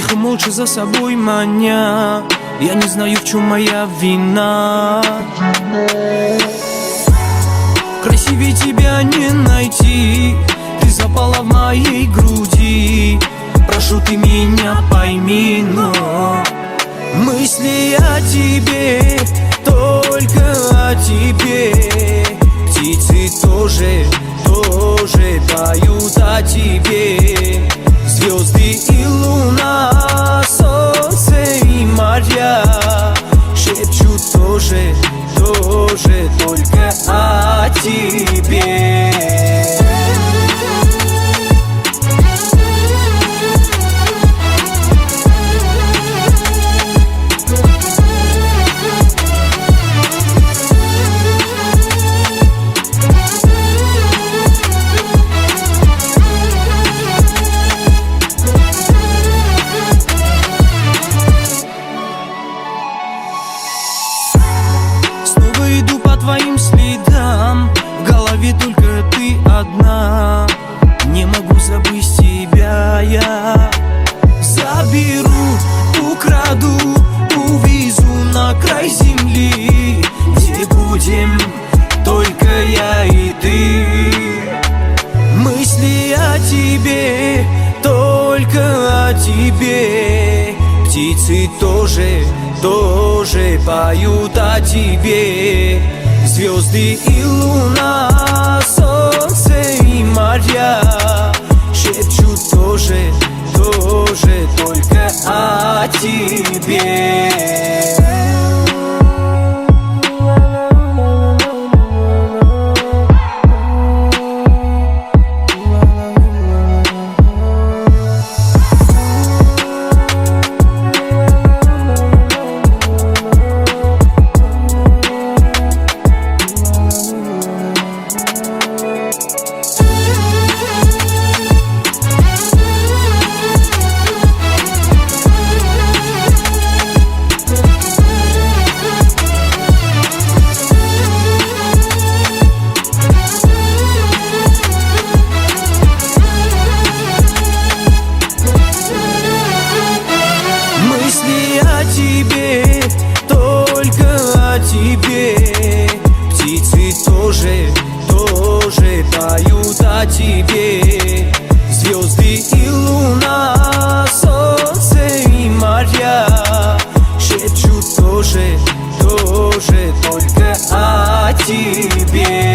Тихо, молча за собой маня. Я не знаю, в чем моя вина. Красивее тебя не найти. Ты запала в моей груди. Прошу, ты меня пойми, но мысли о тебе, только о тебе. Птицы тоже поют о тебе. Звезды и луна, солнце и моря шепчут тоже только о тебе. Иду по твоим следам, в голове только ты одна. Не могу забыть тебя я. Заберу, украду, увезу на край земли, где будем только я и ты. Мысли о тебе, только о тебе. Птицы тоже поют о тебе. Звезды и луна, солнце и моря шепчут тоже только о тебе. Мысли о тебе, только о тебе. Птицы тоже поют о тебе. Звезды и луна, солнце и моря шепчут тоже только о тебе.